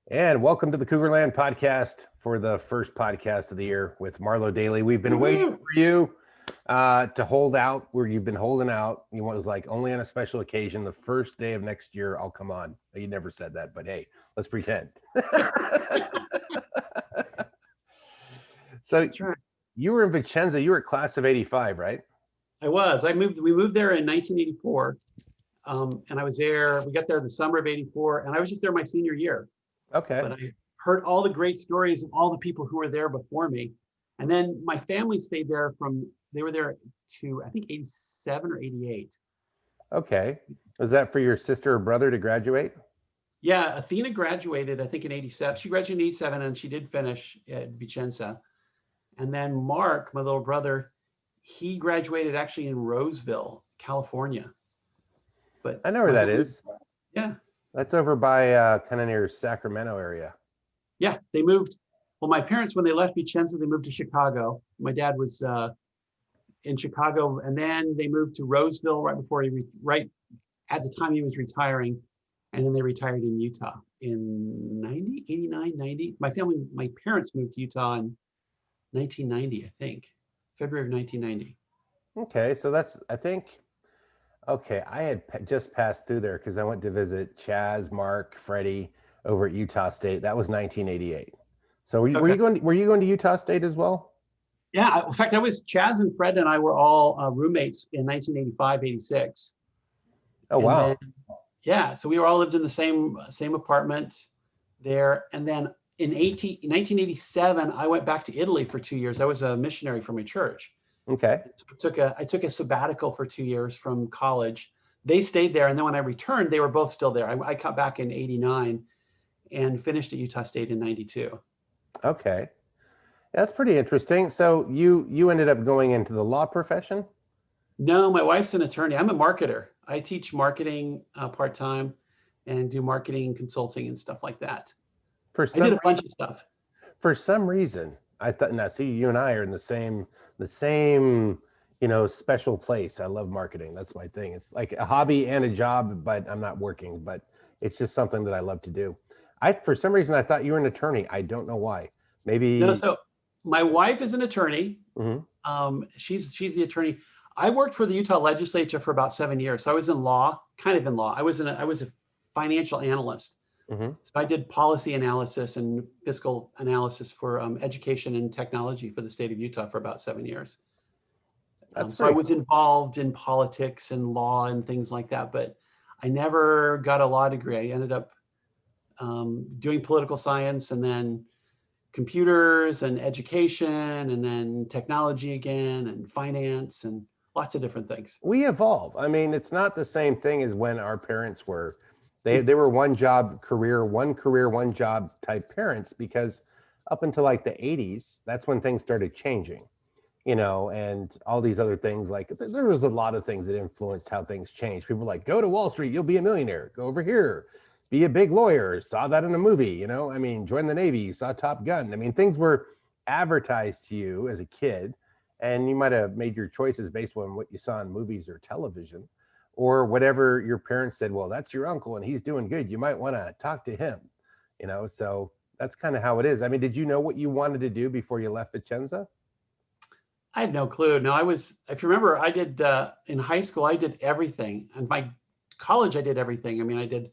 And welcome to the Cougarland podcast for the first podcast of the year with Marlowe, Dayley. We've been waiting for you to hold out where you've been holding out. You was like, only on a special occasion, the first day of next year, I'll come on. You never said that, but hey, let's pretend. So That's right. you were in Vicenza. You were class of 85, right? I was. We moved there in 1984. And I was there. We got there the summer of 84, and I was just there my senior year. Okay. But I heard all the great stories of all the people who were there before me. And then my family stayed there they were there to, I think, 87 or 88. Okay. Was that for your sister or brother to graduate? Yeah, Athena graduated, I think, in 87. She graduated in 87, and she did finish at Vicenza. And then Mark, my little brother, he graduated actually in Roseville, California. But I know where that is. Yeah. That's over by kind of near Sacramento area. Yeah, they moved. Well, my parents, when they left Vicenza, they moved to Chicago. My dad was in Chicago, and then they moved to Roseville right at the time he was retiring. And then they retired in Utah in 89, 90. My parents moved to Utah in 1990, I think, February of 1990. Okay, so that's, I think, okay, I had just passed through there because I went to visit Chaz, Mark, Freddie over at Utah State. That was 1988. So were you going to Utah State as well? Yeah, in fact, Chaz and Fred and I were all roommates in 1985, 86. Oh, wow. Then, yeah, so we all lived in the same apartment there. And then in 1987, I went back to Italy for 2 years. I was a missionary for my church. Okay. I took a sabbatical for 2 years from college. They stayed there, and then when I returned, they were both still there. I got back in 89 and finished at Utah State in 92. Okay. That's pretty interesting. So you ended up going into the law profession? No, my wife's an attorney. I'm a marketer. I teach marketing part-time and do marketing consulting and stuff like that. I did a bunch of stuff. For some reason, I thought, now see, you and I are in the same, special place. I love marketing. That's my thing. It's like a hobby and a job, but I'm not working, but it's just something that I love to do. For some reason, I thought you were an attorney. I don't know why. Maybe. No, so my wife is an attorney. Mm-hmm. She's the attorney. I worked for the Utah legislature for about 7 years. So I was in law, kind of in law. I was a financial analyst. Mm-hmm. So I did policy analysis and fiscal analysis for education and technology for the state of Utah for about 7 years. So I was involved in politics and law and things like that, but I never got a law degree. I ended up doing political science and then computers and education and then technology again and finance and lots of different things. We evolve. I mean, it's not the same thing as when our parents were. They were one career, one job type parents, because up until like the 80s, that's when things started changing, and all these other things. Like there was a lot of things that influenced how things changed. People were like, go to Wall Street, you'll be a millionaire. Go over here, be a big lawyer. Saw that in a movie, I mean, join the Navy, saw Top Gun. I mean, things were advertised to you as a kid, and you might have made your choices based on what you saw in movies or television, or whatever your parents said. Well, that's your uncle and he's doing good, you might want to talk to him, so that's kind of how it is. I mean, did you know what you wanted to do before you left Vicenza? I had no clue. No, if you remember, I did in high school, I did everything. And by college, I did everything. I mean,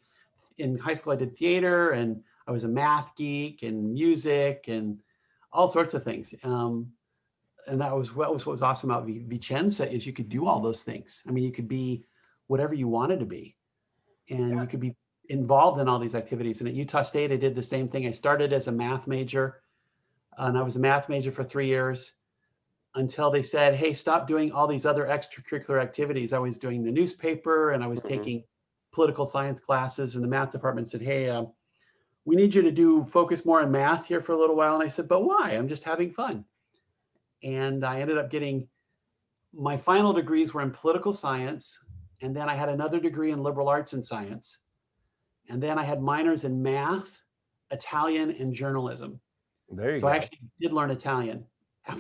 in high school, I did theater, and I was a math geek and music and all sorts of things. And that was what was awesome about Vicenza, is you could do all those things. I mean, you could be whatever you wanted to be, and you could be involved in all these activities. And at Utah State, I did the same thing. I started as a math major, and I was a math major for 3 years until they said, hey, stop doing all these other extracurricular activities. I was doing the newspaper, and I was taking political science classes, and the math department said, hey, we need you to focus more on math here for a little while. And I said, but why? I'm just having fun. And I ended up getting, my final degrees were in political science. And then I had another degree in liberal arts and science. And then I had minors in math, Italian, and journalism. There you go. So I actually did learn Italian.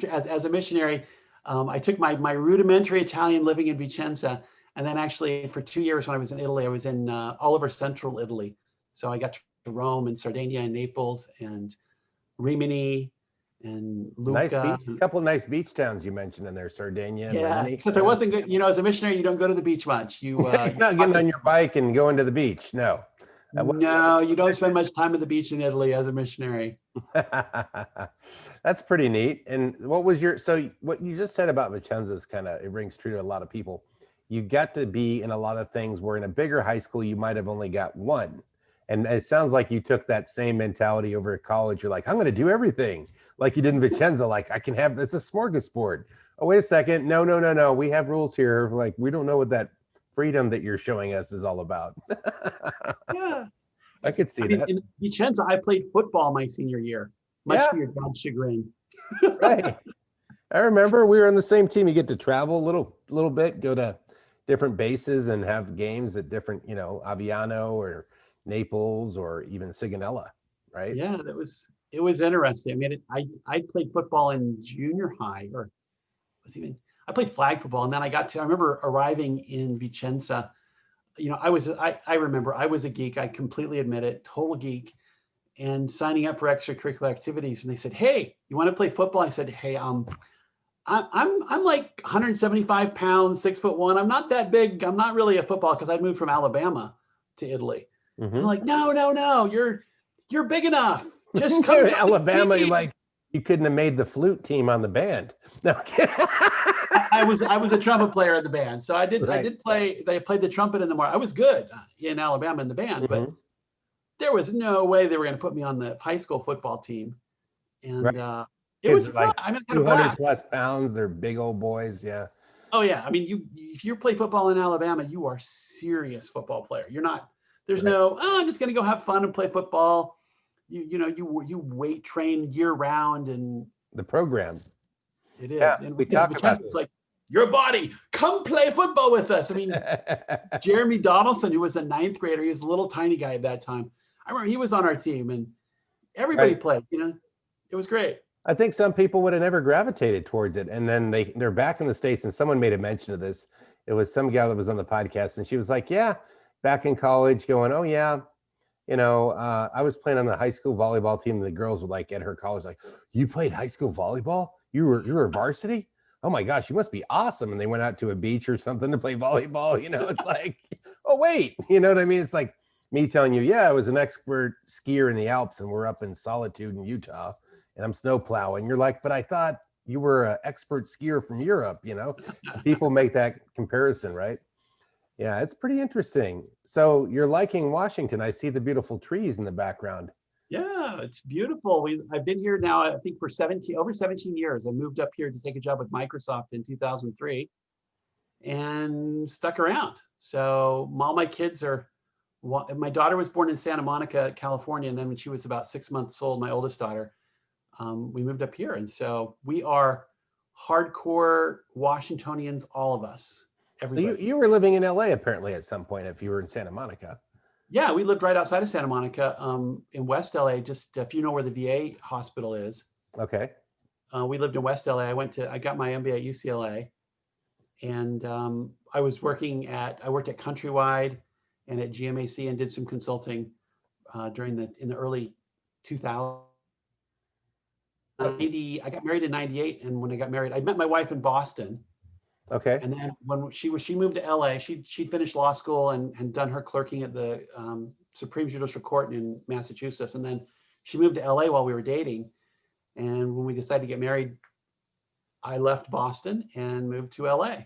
As a missionary, I took my rudimentary Italian living in Vicenza. And then actually for 2 years when I was in Italy, I was in all over central Italy. So I got to Rome and Sardinia and Naples and Rimini and Nice Lucca. beach, couple of nice beach towns you mentioned in there, Sardinia and Yeah, Rimini. except I wasn't good. As a missionary, you don't go to the beach much. You, You're not getting on your bike and going to the beach. No. no, you don't spend much time at the beach in Italy as a missionary. That's pretty neat. And what was what you just said about Vicenza is it rings true to a lot of people. You got to be in a lot of things where in a bigger high school, you might have only got one. And it sounds like you took that same mentality over at college. You're like, I'm going to do everything like you did in Vicenza. Like it's a smorgasbord. Oh, wait a second. No. We have rules here. Like, we don't know what that freedom that you're showing us is all about. Yeah. I could see that. In Vicenza, I played football my senior year, much to your dad's chagrin. Right. I remember we were on the same team. You get to travel a little bit, go to different bases and have games at different, Aviano or Naples or even Sigonella, right? Yeah, it was interesting. I mean, I played football in junior high, or I played flag football, and then I remember arriving in Vicenza. I remember I was a geek. I completely admit it, total geek, and signing up for extracurricular activities. And they said, "Hey, you want to play football?" I said, "Hey, I'm like 175 pounds, 6'1". I'm not that big. I'm not really a football because I moved from Alabama to Italy." Mm-hmm. I'm like, no, you're big enough. Just come to Alabama. You couldn't have made the flute team on the band. No. I was a trumpet player in the band, so I did play. They played the trumpet in the morning. I was good in Alabama in the band, but there was no way they were going to put me on the high school football team. And it was fun. I mean, 200 plus pounds. They're big old boys. Yeah. Oh yeah. I mean, if you play football in Alabama, you are a serious football player. You're not. There's no. Oh, I'm just going to go have fun and play football. You weight train year round, and the program. It is. Yeah, and we talk about it. It's like, your body, come play football with us. I mean, Jeremy Donaldson, who was a 9th grader, he was a little tiny guy at that time. I remember he was on our team, and everybody played. It was great. I think some people would have never gravitated towards it, and then they're back in the States, and someone made a mention of this. It was some gal that was on the podcast, and she was like, "Yeah, back in college, going, oh yeah, I was playing on the high school volleyball team, and the girls were like at her college, like, you played high school volleyball? You were varsity? Oh my gosh, you must be awesome." And they went out to a beach or something to play volleyball. It's like, oh wait, you know what I mean? It's like me telling you, yeah, I was an expert skier in the Alps, and we're up in Solitude in Utah, and I'm snow plowing. You're like, but I thought you were an expert skier from Europe. People make that comparison, right? Yeah, it's pretty interesting. So you're liking Washington. I see the beautiful trees in the background. Yeah, it's beautiful. I've been here now, I think, for over 17 years. I moved up here to take a job with Microsoft in 2003 and stuck around. So all my kids my daughter was born in Santa Monica, California. And then when she was about 6 months old, my oldest daughter, we moved up here. And so we are hardcore Washingtonians, all of us. Everybody. So you were living in LA apparently at some point if you were in Santa Monica. Yeah, we lived right outside of Santa Monica, in West LA, just if you know where the VA hospital is. Okay. We lived in West LA. I got my MBA at UCLA, and I worked at Countrywide and at GMAC and did some consulting in the early 2000s. I got married in 98, and when I got married, I met my wife in Boston. Okay. And then when she moved to LA, she'd finished law school and done her clerking at the Supreme Judicial Court in Massachusetts. And then she moved to LA while we were dating. And when we decided to get married, I left Boston and moved to LA,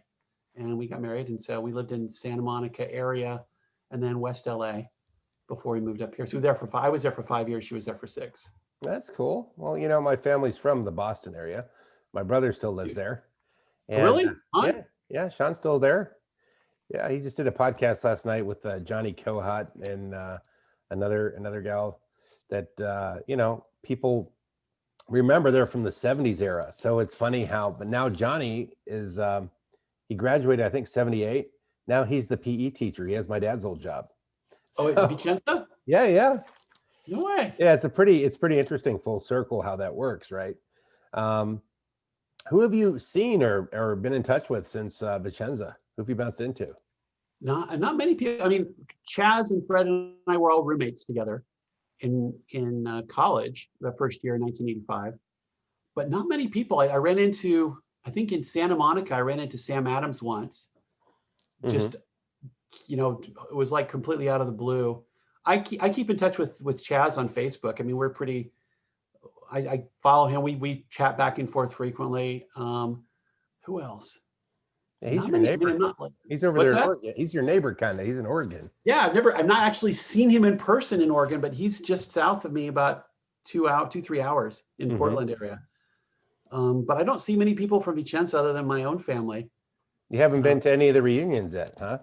and we got married. And so we lived in Santa Monica area and then West LA before we moved up here. So I was there for 5 years. She was there for 6. That's cool. Well, my family's from the Boston area. My brother still lives there. And, really? Yeah, Sean's still there. Yeah, he just did a podcast last night with Johnny Cohut and another gal that people remember. They're from the 70s era. So it's funny but now Johnny is he graduated, I think, 78. Now he's the PE teacher. He has my dad's old job. So, oh, Vicenza? Yeah. No way. Yeah, it's pretty interesting full circle how that works, right? Who have you seen or been in touch with since Vicenza? Who have you bounced into? Not many people. I mean, Chaz and Fred and I were all roommates together. in college, the first year in 1985. But not many people. I ran into, I think in Santa Monica, I ran into Sam Adams once. Mhm. Just, it was like completely out of the blue. I keep in touch with Chaz on Facebook. I mean, we're pretty. I follow him. We chat back and forth frequently. Who else? Yeah, he's Not your many. I mean, neighbor. I'm not like. He's over What's there in that? Oregon. He's your neighbor, kind of. He's in Oregon. Yeah, I've not actually seen him in person in Oregon, but he's just south of me about 3 hours in Hmm. Portland area. But I don't see many people from Vicenza other than my own family. You haven't Uh, been to any of the reunions yet, huh?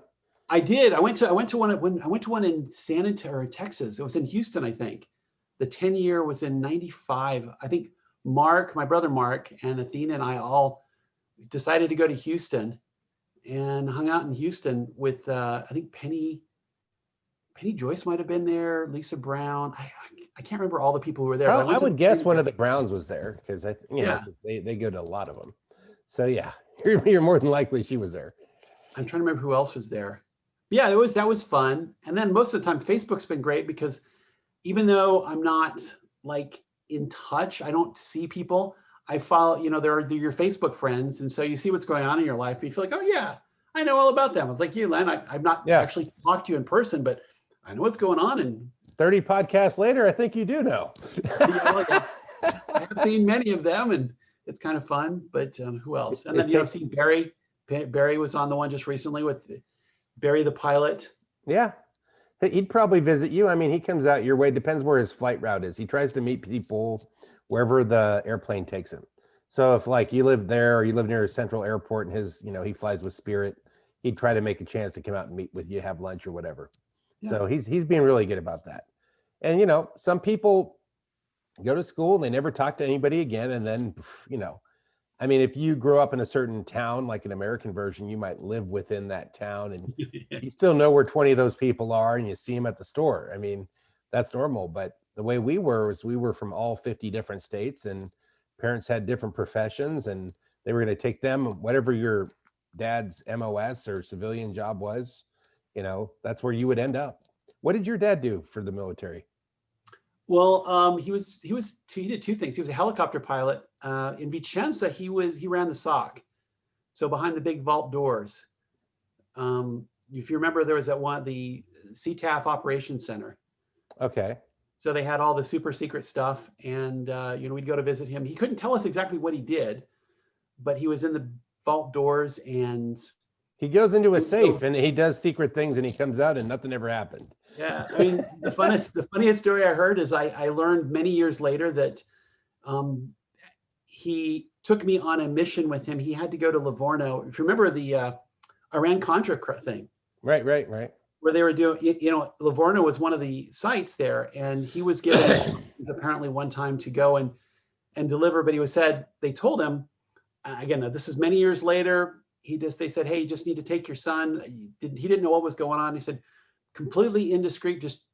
I did. I went to one in San Antonio, Texas. It was in Houston, I think. The 10-year was in 95. I think my brother Mark, and Athena and I all decided to go to Houston and hung out in Houston with I think Penny Joyce might have been there, Lisa Brown. I can't remember all the people who were there, but I I went to would guess one of the Browns was there because yeah. 'cause they go to a lot of them. So yeah, you're more than likely she was there. I'm trying to remember who else was there. Yeah, that was fun. And then most of the time, Facebook's been great because even though I'm not like in touch, I don't see people. I follow, they're your Facebook friends, and so you see what's going on in your life. And you feel like, oh yeah, I know all about them. It's like you, Len. I've not Yeah, actually talked to you in person, but I know what's going on. And 30 podcasts later, I think you do know. yeah, well, yeah, I have seen many of them, and it's kind of fun. But who else? And It then take seeing Barry. Barry was on the one just recently with Barry the pilot. Yeah, he'd probably visit you. I mean, he comes out your way. Depends where his flight route is. He tries to meet people wherever the airplane takes him. So if like you live there or you live near a central airport and he flies with Spirit, he'd try to make a chance to come out and meet with you, have lunch or whatever. Yeah. So he's being really good about that. And some people go to school and they never talk to anybody again. And then, I mean, if you grow up in a certain town, like an American version, you might live within that town and you still know where 20 of those people are and you see them at the store. I mean, that's normal. But the way we were was we were from all 50 different states and parents had different professions and they were going to take them, whatever your dad's MOS or civilian job was, that's where you would end up. What did your dad do for the military? Well, he did two things. He was a helicopter pilot. In Vicenza, he ran the SOC. So behind the big vault doors. If you remember, there was the CTAF Operations Center. Okay. So they had all the super secret stuff, and we'd go to visit him. He couldn't tell us exactly what he did, but he was in the vault doors, and he goes into a safe and he does secret things, and he comes out and nothing ever happened. Yeah, I mean, the funniest story I heard is I learned many years later that he took me on a mission with him. He had to go to Livorno. If you remember the Iran-Contra thing. Right. Where they were doing, Livorno was one of the sites there, and he was given instructions apparently one time to go and deliver, but they told him, again, this is many years later, they said, hey, you just need to take your son. He didn't know what was going on. He said, completely indiscreet, just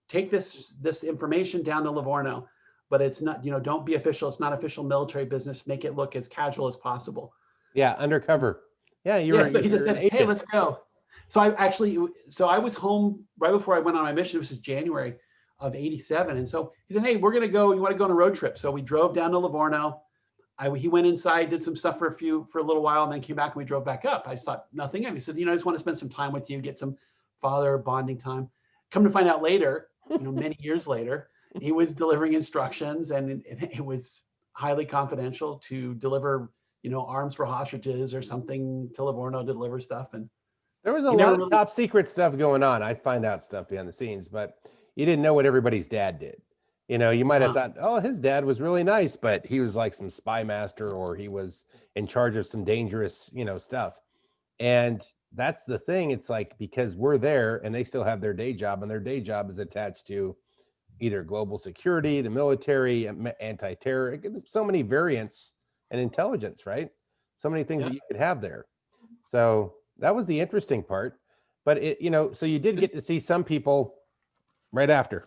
take this information down to Livorno, but it's not, don't be official. It's not official military business. Make it look as casual as possible. Yeah, undercover. Yeah, so he just said, hey, let's go. So I was home right before I went on my mission. This is January of 87. And so he said, hey, we're going to go, you want to go on a road trip? So we drove down to Livorno. He went inside, did some stuff for a little while, and then came back and we drove back up. I thought nothing of it. He said, I just want to spend some time with you, get some father bonding time. Come to find out later, many years later, he was delivering instructions, and it was highly confidential to deliver, arms for hostages or something to Livorno to deliver stuff. And there was a lot of top secret stuff going on. I find out stuff behind the scenes, but you didn't know what everybody's dad did. You might have thought, oh, his dad was really nice, but he was like some spy master, or he was in charge of some dangerous, stuff. And that's the thing. It's like, because we're there and they still have their day job, and their day job is attached to either global security, the military, anti-terror, so many variants and intelligence, right? So many things that you could have there. So that was the interesting part. But so you did get to see some people right after.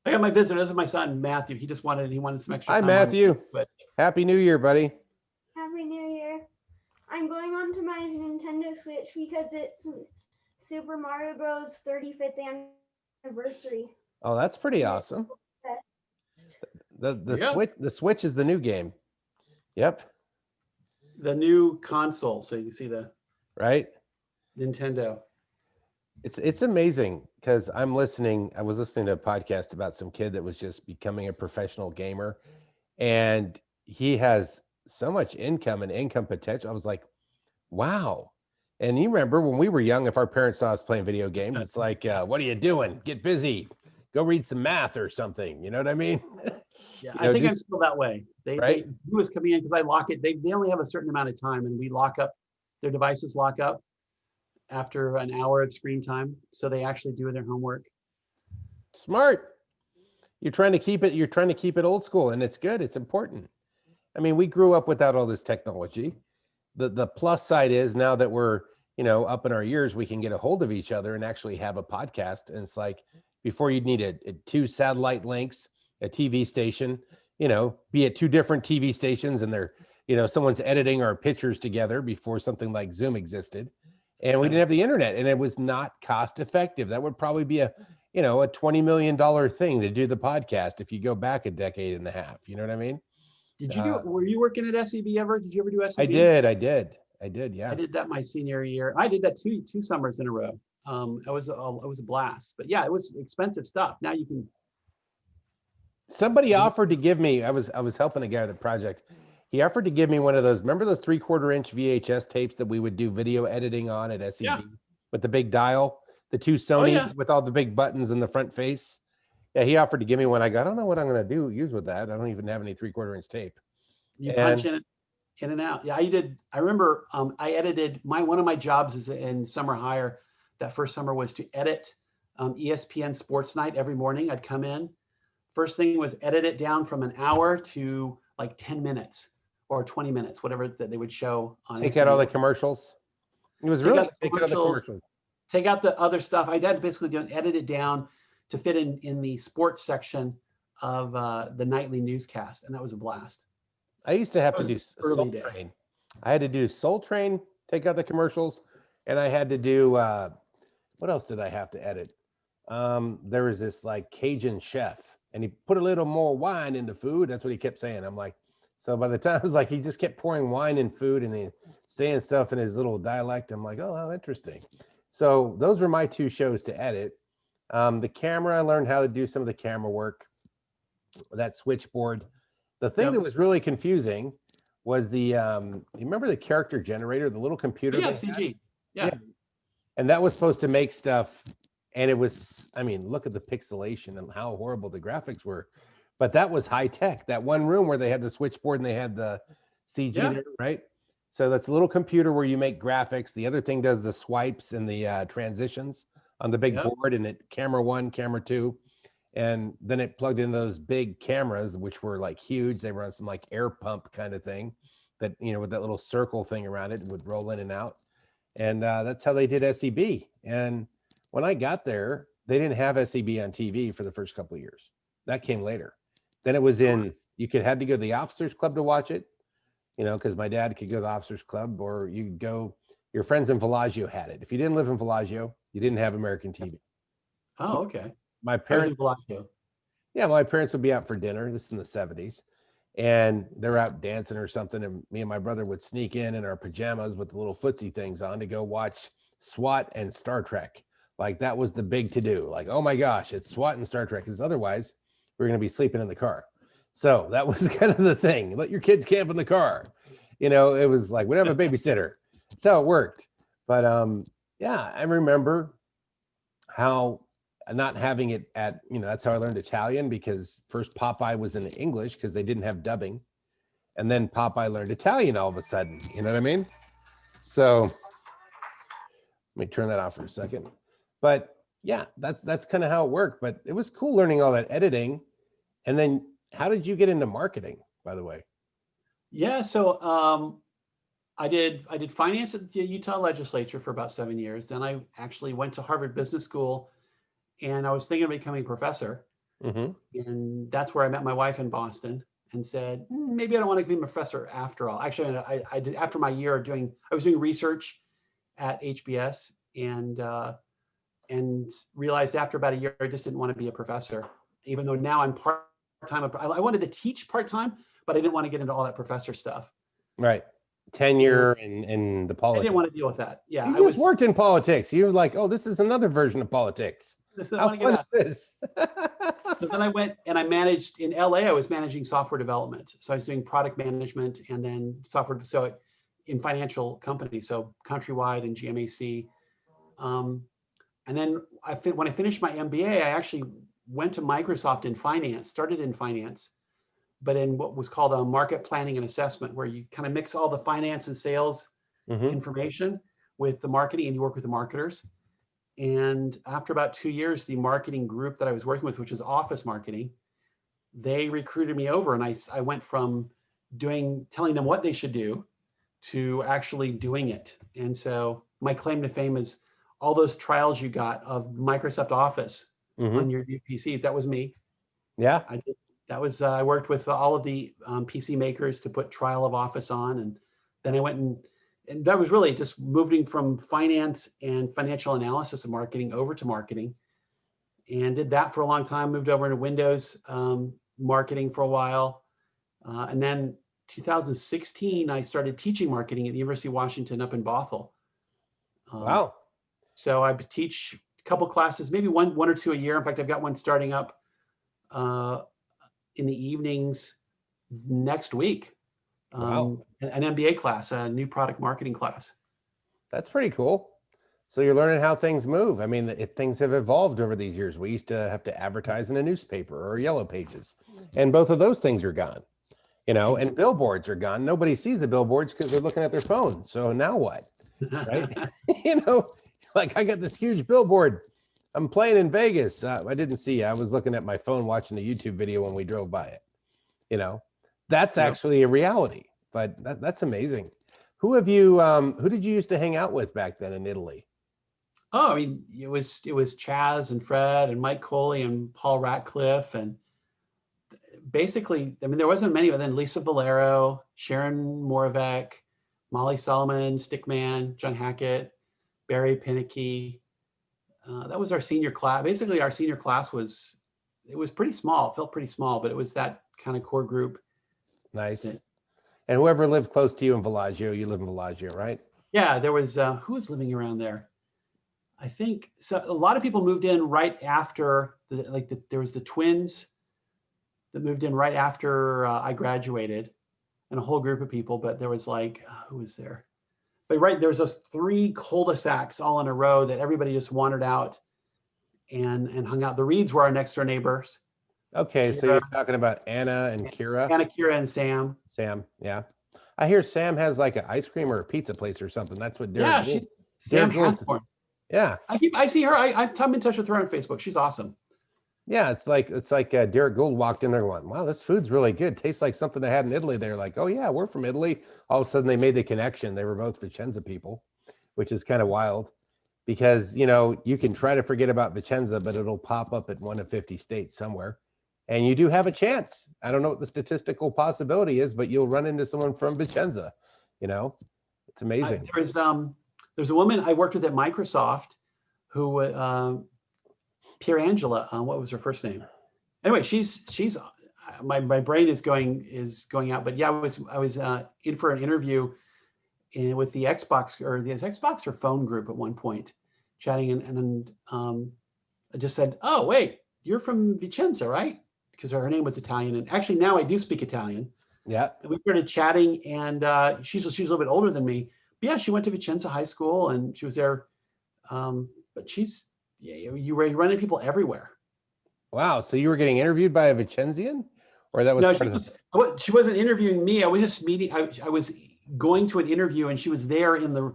I got my visitor. This is my son, Matthew. He wanted some extra time. Hi, Matthew. Happy New Year, buddy. Happy New Year. I'm going on to my Nintendo Switch because it's Super Mario Bros. 35th anniversary. Oh, that's pretty awesome. The Yeah. Switch is the new game. Yep. The new console. So you can see the Right. Nintendo. It's amazing because I was listening to a podcast about some kid that was just becoming a professional gamer, and he has so much income and income potential. I was like, wow. And you remember when we were young, if our parents saw us playing video games, it's like, what are you doing? Get busy. Go read some math or something. You know what I mean? Yeah, You I know, think I'm just still that way. right. He was coming in because I lock it. They only have a certain amount of time, and we lock up. Their devices lock up after an hour of screen time, so they actually do their homework. Smart. You're trying to keep it old school, and it's good. It's important. I mean, we grew up without all this technology. The plus side is now that we're, up in our years, we can get a hold of each other and actually have a podcast. And it's like before you'd need two satellite links, a TV station, be at two different TV stations, and they're, someone's editing our pictures together before something like Zoom existed. And we didn't have the internet, and it was not cost effective. That would probably be a $20 million thing to do the podcast if you go back a decade and a half. You know what I mean? Were you working at SEB ever? Did you ever do SEB? I did. Yeah. I did that my senior year. I did that two summers in a row. It was a blast. But yeah, it was expensive stuff. Now you can. Somebody offered to give me. I was helping a guy with a project. He offered to give me one of those. Remember those 3/4-inch VHS tapes that we would do video editing on at SEB with the big dial, the two Sonys with all the big buttons in the front face. Yeah, he offered to give me one. I don't know what I'm going to use with that. I don't even have any 3/4-inch tape. You punch in and out. Yeah, I did. I remember I edited one of my jobs is in summer hire. That first summer was to edit ESPN Sports Night every morning. I'd come in. First thing was edit it down from an hour to like 10 minutes or 20 minutes, whatever that they would show on. Take out all the commercials. It was really take out the commercials. Take out the other stuff. I did basically edit it down to fit in the sports section of the nightly newscast, and that was a blast. I used to have to do Soul Train. I had to do Soul Train, take out the commercials, and I had to do what else did I have to edit? There was this like Cajun chef, and he put a little more wine in the food. That's what he kept saying. I'm like, so by the time I was like, he just kept pouring wine in food and he saying stuff in his little dialect. I'm like, oh, how interesting. So those were my two shows to edit. The camera, I learned how to do some of the camera work, that switchboard. The thing that was really confusing was the, you remember the character generator, the little computer? Yeah, CG. Yeah. And that was supposed to make stuff. And it was, I mean, look at the pixelation and how horrible the graphics were. But that was high tech. That one room where they had the switchboard and they had the CG there, right? So that's a little computer where you make graphics. The other thing does the swipes and the transitions on the big board, and it camera 1, camera 2. And then it plugged into those big cameras, which were like huge. They were on some like air pump kind of thing that, with that little circle thing around it, would roll in and out. And that's how they did SEB. And when I got there, they didn't have SEB on TV for the first couple of years. That came later. Then it was had to go to the Officers Club to watch it, because my dad could go to the Officers Club, or you could go, your friends in Villaggio had it. If you didn't live in Villaggio, you didn't have American TV. Oh, okay. My parents, my parents would be out for dinner. This is in the 70s. And they're out dancing or something. And me and my brother would sneak in our pajamas with the little footsie things on to go watch SWAT and Star Trek. Like that was the big to do. Like, oh my gosh, it's SWAT and Star Trek. Because otherwise we're going to be sleeping in the car. So that was kind of the thing. Let your kids camp in the car. It was like, we don't have a babysitter. So it worked. But I remember how not having it at, that's how I learned Italian, because first Popeye was in English because they didn't have dubbing. And then Popeye learned Italian all of a sudden. You know what I mean? So let me turn that off for a second. But yeah, that's kind of how it worked. But it was cool learning all that editing. And then how did you get into marketing, by the way? Yeah, so I did finance at the Utah legislature for about 7 years. Then I actually went to Harvard Business School, and I was thinking of becoming a professor. Mm-hmm. And that's where I met my wife in Boston and said, maybe I don't want to be a professor after all. Actually, I did, after my year of I was doing research at HBS, and realized after about a year, I just didn't want to be a professor, even though now I'm part part-time. I wanted to teach part-time, but I didn't want to get into all that professor stuff. Right. Tenure and the I politics. didn't want to deal with that. Yeah, You just worked in politics. You were like, oh, this is another version of politics. How fun is this? So then I went and I managed in LA. I was managing software development. So I was doing product management and then software. So in financial companies, so Countrywide and GMAC. And then when I finished my MBA, I actually went to Microsoft in finance, started in finance, but in what was called a market planning and assessment, where you kind of mix all the finance and sales information with the marketing, and you work with the marketers. And after about 2 years, the marketing group that I was working with, which was office marketing, they recruited me over, and I went from telling them what they should do to actually doing it. And so my claim to fame is all those trials you got of Microsoft Office on your new PCs. That was me. Yeah. I worked with all of the PC makers to put trial of Office on. And then I went and that was really just moving from finance and financial analysis of marketing over to marketing, and did that for a long time, moved over into Windows marketing for a while. And then 2016, I started teaching marketing at the University of Washington up in Bothell. Wow. So I teach a couple classes, maybe one or two a year. In fact, I've got one starting up in the evenings next week. Wow. An MBA class, a new product marketing class. That's pretty cool. So you're learning how things move. I mean, things have evolved over these years. We used to have to advertise in a newspaper or Yellow Pages, and both of those things are gone, and billboards are gone. Nobody sees the billboards because they're looking at their phone. So now what? Right? Like I got this huge billboard. I'm playing in Vegas. I didn't see you. I was looking at my phone watching a YouTube video when we drove by it. That's actually a reality, but that's amazing. Who did you used to hang out with back then in Italy? Oh, I mean, it was Chaz and Fred and Mike Coley and Paul Ratcliffe, and basically, I mean, there wasn't many, but then Lisa Valero, Sharon Moravec, Molly Solomon, Stickman, John Hackett, Barry Pinicky. That was our senior class. Basically, our senior class was pretty small. It felt pretty small, but it was that kind of core group. Nice. And whoever lived close to you in Villaggio, you live in Villaggio, right? Yeah, there was who was living around there? I think so. A lot of people moved in right after there was the twins that moved in right after I graduated, and a whole group of people. But there was who was there? But there was those 3 cul-de-sacs all in a row that everybody just wandered out and hung out. The Reeds were our next door neighbors. Okay, so you're talking about Anna and Kira. Anna, Kira, and Sam. Sam, yeah. I hear Sam has like an ice cream or a pizza place or something. That's what Derek. Yeah, Sam Hasborn. Yeah, I see her. I'm in touch with her on Facebook. She's awesome. Yeah, it's like Derek Gould walked in there going, wow, this food's really good. Tastes like something I had in Italy. They're like, oh yeah, we're from Italy. All of a sudden they made the connection. They were both Vicenza people, which is kind of wild because, you can try to forget about Vicenza, but it'll pop up at one of 50 states somewhere. And you do have a chance. I don't know what the statistical possibility is, but you'll run into someone from Vicenza. It's amazing. There's a woman I worked with at Microsoft who Pierangela, what was her first name? Anyway, she's my brain is going out, but yeah, I was in for an interview with the Xbox or phone group at one point, chatting and I just said, oh wait, you're from Vicenza, right? Because her name was Italian, and actually now I do speak Italian. Yeah. And we started chatting, and she's a little bit older than me. But yeah, she went to Vicenza High School, and she was there. But you run into people everywhere. Wow. So you were getting interviewed by a Vicenzian, or that was she wasn't interviewing me. I was just meeting. I was going to an interview, and she was there in the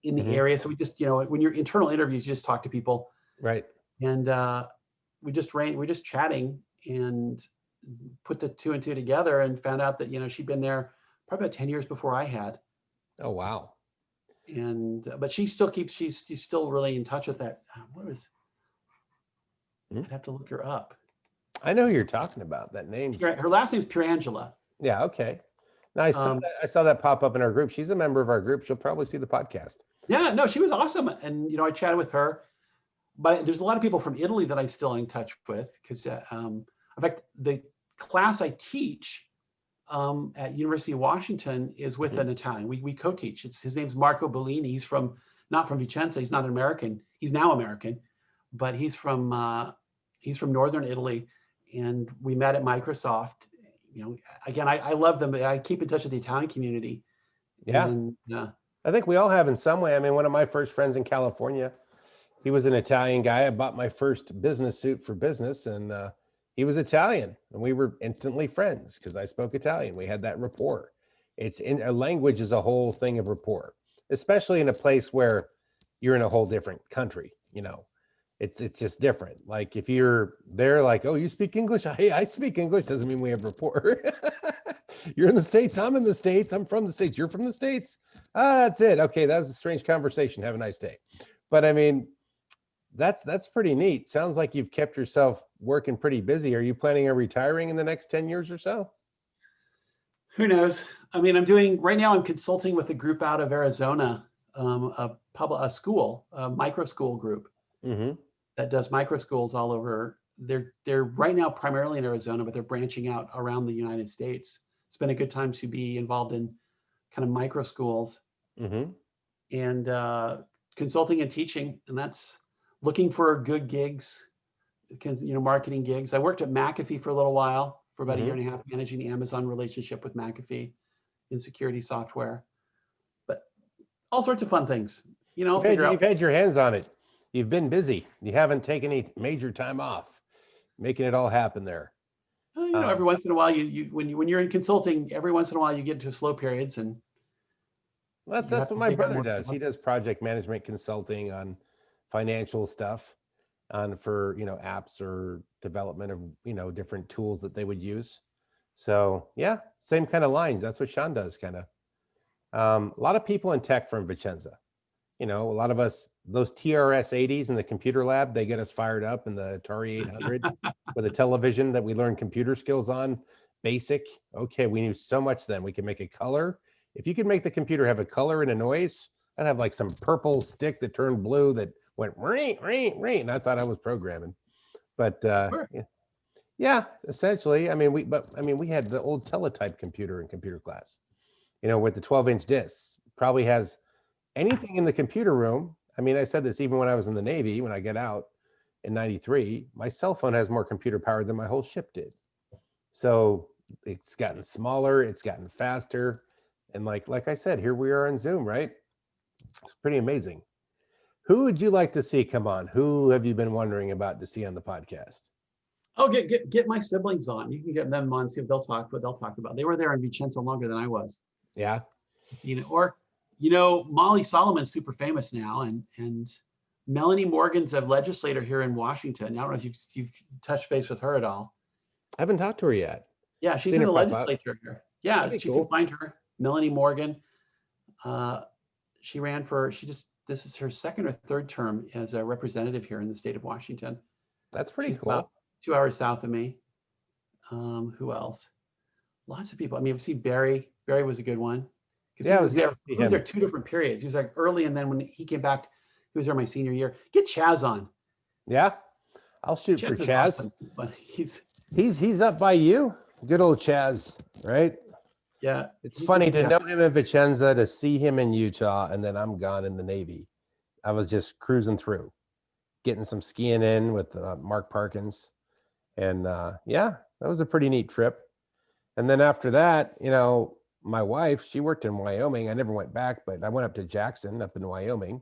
area. So we just, when you're internal interviews, you just talk to people. Right. And we're just chatting and put the 2 and 2 together and found out that, she'd been there probably about 10 years before I had. Oh, wow. And, but she's still really in touch with that. I'd have to look her up. I know who you're talking about. That name. Her last name's Pierangela. Yeah. Okay. Now I saw that pop up in our group. She's a member of our group. She'll probably see the podcast. Yeah, no, she was awesome. And, I chatted with her. But there's a lot of people from Italy that I'm still in touch with because I've In fact, the class I teach at University of Washington is with an Italian. We co-teach. His name's Marco Bellini. He's not from Vicenza. He's not an American. He's now American, but he's from Northern Italy. And we met at Microsoft. Again, I love them. I keep in touch with the Italian community. Yeah. And, I think we all have in some way. I mean, one of my first friends in California, he was an Italian guy. I bought my first business suit for business, and he was Italian, and we were instantly friends because I spoke Italian. We had that rapport. A language is a whole thing of rapport, especially in a place where you're in a whole different country. It's just different. Like if you're there, like, oh, you speak English? Hey, I speak English. Doesn't mean we have rapport. You're in the States. I'm in the States. I'm from the States. You're from the States. That's it. Okay, that was a strange conversation. Have a nice day. But I mean, that's pretty neat. Sounds like you've kept yourself working pretty busy. Are you planning on retiring in the next 10 years or so? Who knows? I mean, right now I'm consulting with a group out of Arizona, a school, a micro school group that does micro schools all over. They're right now primarily in Arizona, but they're branching out around the United States. It's been a good time to be involved in kind of micro schools and consulting and teaching. And that's looking for good gigs, marketing gigs. I worked at McAfee for a little while, for about a year and a half, managing the Amazon relationship with McAfee in security software, but all sorts of fun things. You've had your hands on it. You've been busy. You haven't taken any major time off, making it all happen there. Every once in a while, when you're in consulting, every once in a while you get into slow periods, and that's what my brother does. He does project management consulting on financial stuff, for apps or development of different tools that they would use. So yeah, same kind of line. That's what Sean does, kind of. A lot of people in tech from Vicenza. A lot of us, those TRS 80s in the computer lab, they get us fired up, in the Atari 800 with a television that we learned computer skills on. Basic. Okay, we knew so much then. We could make a color. If you could make the computer have a color and a noise, I'd have like some purple stick that turned blue that went ring, ring, ring. And I thought I was programming. But Sure. yeah, essentially. I mean, we had the old teletype computer in computer class, with the 12-inch discs. Probably has anything in the computer room. I mean, I said this even when I was in the Navy. When I get out in '93, my cell phone has more computer power than my whole ship did. So it's gotten smaller, it's gotten faster, and like I said, here we are on Zoom, right? It's pretty amazing. Who would you like to see come on? Who have you been wondering about to see on the podcast? Oh, get my siblings on. You can get them on, see if they'll talk what they'll talk about. They were there in Vicenza longer than I was. Yeah. Or Molly Solomon's super famous now, and Melanie Morgan's a legislator here in Washington. I don't know if you've touched base with her at all. I haven't talked to her yet. Yeah, she's in the legislature here. Yeah, you can find her. Melanie Morgan. This is her second or third term as a representative here in the state of Washington. That's pretty cool. About 2 hours south of me. Who else? Lots of people. I mean, we've seen Barry. Barry was a good one. Yeah, he was there 2 different periods. He was like early, and then when he came back, he was there my senior year. Get Chaz on. Yeah, I'll shoot for Chaz. Awesome, but he's up by you. Good old Chaz, right? Yeah. It's funny to know him in Vicenza, to see him in Utah, and then I'm gone in the Navy. I was just cruising through, getting some skiing in with Mark Parkins. And yeah, that was a pretty neat trip. And then after that, my wife, she worked in Wyoming. I never went back, but I went up to Jackson up in Wyoming.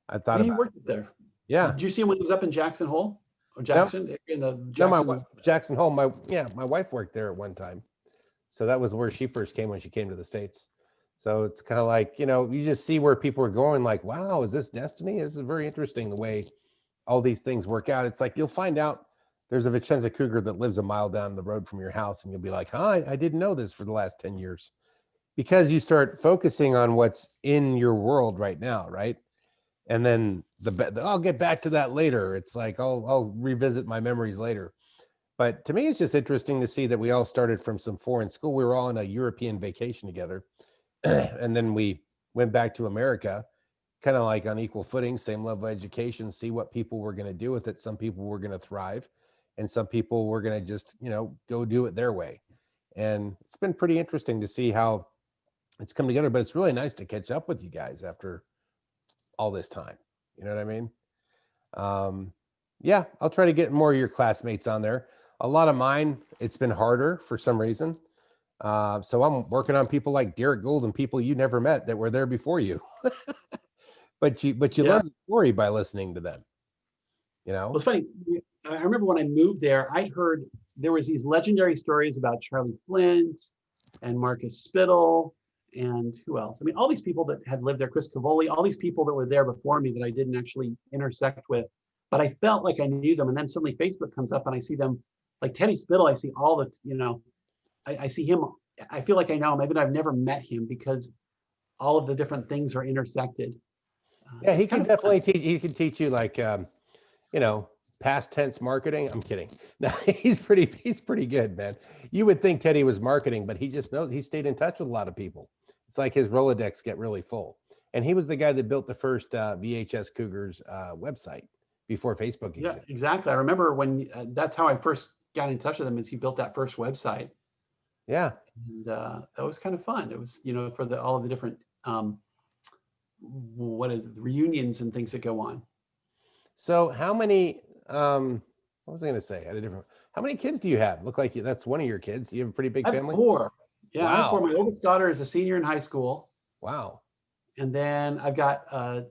I thought he worked there. Yeah. Did you see him when he was up in Jackson Hole? Or Jackson? No. In the Jackson? Jackson Hole. My wife worked there at one time. So that was where she first came when she came to the States. So it's kind of like, you just see where people are going, like, wow, is this destiny? This is very interesting the way all these things work out. It's like, you'll find out there's a Vicenza Cougar that lives a mile down the road from your house, and you'll be like, I didn't know this for the last 10 years. Because you start focusing on what's in your world right now, right? And then I'll get back to that later. It's like, I'll revisit my memories later. But to me, it's just interesting to see that we all started from some foreign school. We were all on a European vacation together. And then we went back to America, kind of like on equal footing, same level of education, see what people were going to do with it. Some people were going to thrive, and some people were going to just, go do it their way. And it's been pretty interesting to see how it's come together, but it's really nice to catch up with you guys after all this time. You know what I mean? Yeah, I'll try to get more of your classmates on there. A lot of mine, it's been harder for some reason. So I'm working on people like Derek Gould and people you never met that were there before you. but you Yeah. learn the story by listening to them. Well, it's funny. I remember when I moved there, I heard there was these legendary stories about Charlie Flint and Marcus Spittle and who else? I mean, all these people that had lived there, Chris Cavoli, all these people that were there before me that I didn't actually intersect with, but I felt like I knew them. And then suddenly Facebook comes up and I see them, like Teddy Spittle. I see all the, I see him. I feel like I know him, even though I've never met him, because all of the different things are intersected. Yeah, he can definitely teach. He can teach you like, past tense marketing. I'm kidding. No, he's pretty good, man. You would think Teddy was marketing, but he just knows. He stayed in touch with a lot of people. It's like his Rolodex get really full. And he was the guy that built the first VHS Cougars website before Facebook existed. Yeah, exactly. I remember when that's how I first got in touch with him, is he built that first website. Yeah. And that was kind of fun. It was, for all of the different reunions and things that go on. So how many, what was I going to say? How many kids do you have? Look like that's one of your kids. You have a pretty big I have family? 4. Yeah, I have 4. Wow. My oldest daughter is a senior in high school. Wow. And then I've got a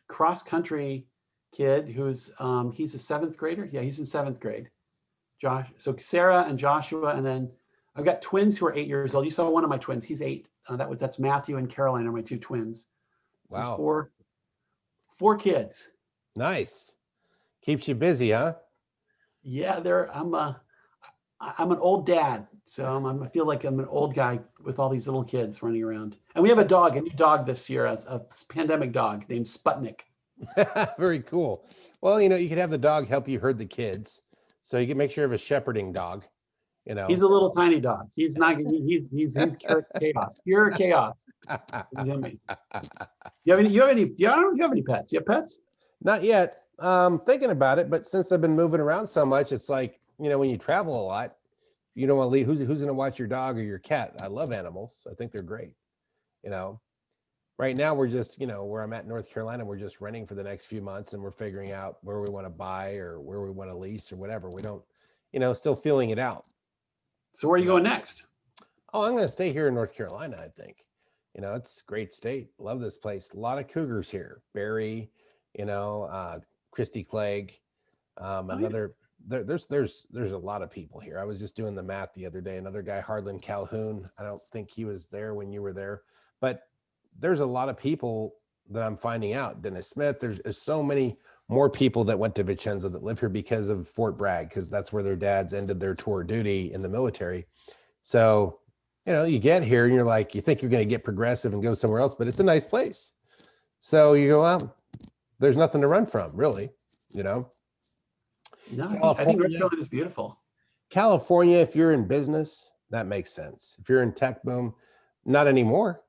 cross country kid who's, he's a 7th grader. Yeah, he's in 7th grade. Josh. So Sarah and Joshua, and then I've got twins who are 8 years old. You saw one of my twins. He's 8. That's Matthew and Caroline are my 2 twins. So Wow. 4 kids. Nice. Keeps you busy, huh? Yeah, I'm an old dad, so I feel like I'm an old guy with all these little kids running around. And we have a new dog this year, a pandemic dog named Sputnik. Very cool. Well, you could have the dog help you herd the kids, so you can make sure you have a shepherding dog. He's a little tiny dog. He's not. He's chaos. Pure chaos. He's amazing. Do you have any pets? Do you have pets? Not yet. Thinking about it, but since I've been moving around so much, it's like, when you travel a lot, you don't want to leave. Who's going to watch your dog or your cat? I love animals. I think they're great. Right now we're just, where I'm at in North Carolina, we're just renting for the next few months, and we're figuring out where we want to buy or where we want to lease or whatever. We don't, still feeling it out. So where are you going next? Oh, I'm going to stay here in North Carolina, I think. It's a great state. Love this place. A lot of Cougars here. Barry, Christy Clegg, there's a lot of people here. I was just doing the math the other day. Another guy, Hardland Calhoun. I don't think he was there when you were there, but there's a lot of people that I'm finding out. Dennis Smith, there's so many more people that went to Vicenza that live here because of Fort Bragg, because that's where their dads ended their tour of duty in the military. So, you get here and you're like, you think you're going to get progressive and go somewhere else, but it's a nice place. So you go, well, there's nothing to run from, really, No, I think North Carolina is beautiful. California, if you're in business, that makes sense. If you're in tech boom, not anymore.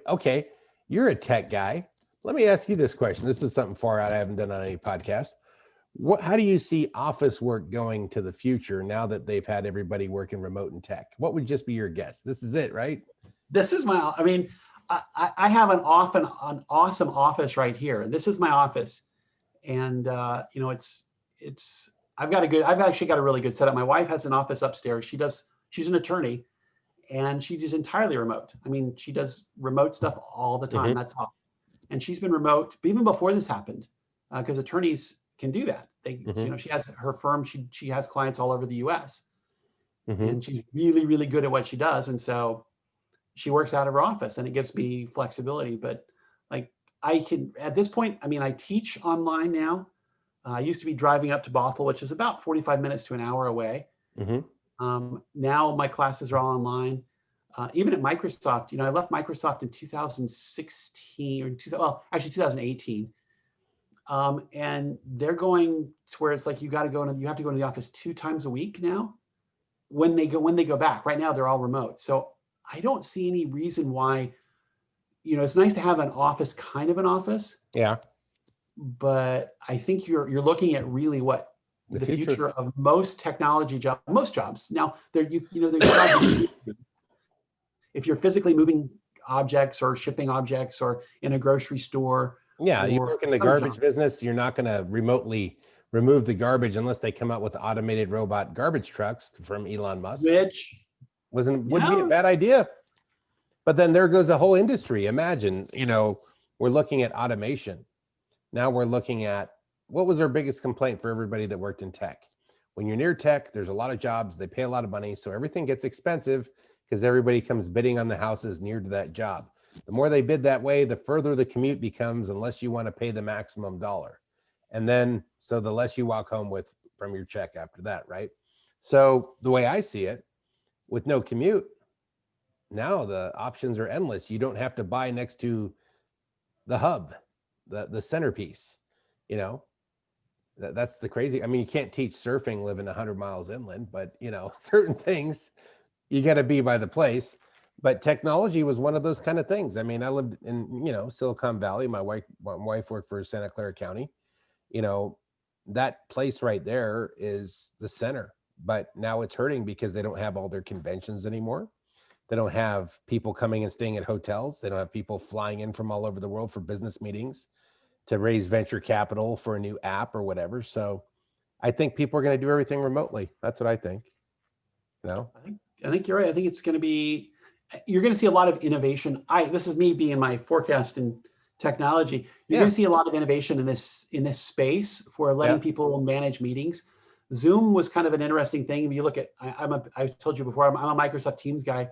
Okay, you're a tech guy. Let me ask you this question. This is something far out I haven't done on any podcast. How do you see office work going to the future now that they've had everybody working remote in tech? What would just be your guess? This is it, right? This is I have an awesome office right here. This is my office. And, I've actually got a really good setup. My wife has an office upstairs. She's an attorney, and she is entirely remote. She does remote stuff all the time. Mm-hmm. That's all. And she's been remote even before this happened, because attorneys can do that. She has her firm. She has clients all over the U.S. Mm-hmm. And she's really, really good at what she does. And so she works out of her office, and it gives me flexibility. But I can, at this point, I teach online now. I used to be driving up to Bothell, which is about 45 minutes to an hour away. Mm-hmm. Now my classes are all online. Even at Microsoft, I left Microsoft in 2016 or 2018. And they're going to where it's like you have to go to the office 2 times a week now. When they go back, right now they're all remote. So I don't see any reason why. It's nice to have an office, kind of an office. Yeah. But I think you're looking at really what The the future. future of most technology jobs, most jobs. Now, there's jobs if you're physically moving objects or shipping objects or in a grocery store. Yeah, you or work in the other garbage jobs. business, you're not going to remotely remove the garbage unless they come out with automated robot garbage trucks from Elon Musk. Which, Wouldn't be a bad idea. But then there goes a whole industry. Imagine, we're looking at automation. Now we're looking at what was our biggest complaint for everybody that worked in tech. When you're near tech, there's a lot of jobs, they pay a lot of money, so everything gets expensive because everybody comes bidding on the houses near to that job. The more they bid that way, the further the commute becomes unless you want to pay the maximum dollar. And then, so the less you walk home with from your check after that, right? So the way I see it, with no commute, now the options are endless. You don't have to buy next to the hub, the centerpiece, that's the crazy. I mean, you can't teach surfing living 100 miles inland, but certain things you got to be by the place. But technology was one of those kind of things. I mean, I lived in, Silicon Valley. My wife worked for Santa Clara County. That place right there is the center, but now it's hurting because they don't have all their conventions anymore. They don't have people coming and staying at hotels. They don't have people flying in from all over the world for business meetings to raise venture capital for a new app or whatever. So I think people are going to do everything remotely. That's what I think. I think you're right. I think it's going to be, you're going to see a lot of innovation. This is me being my forecast in technology. You're going to see a lot of innovation in this space for letting people manage meetings. Zoom was kind of an interesting thing. If you look at, I told you before, I'm a Microsoft Teams guy.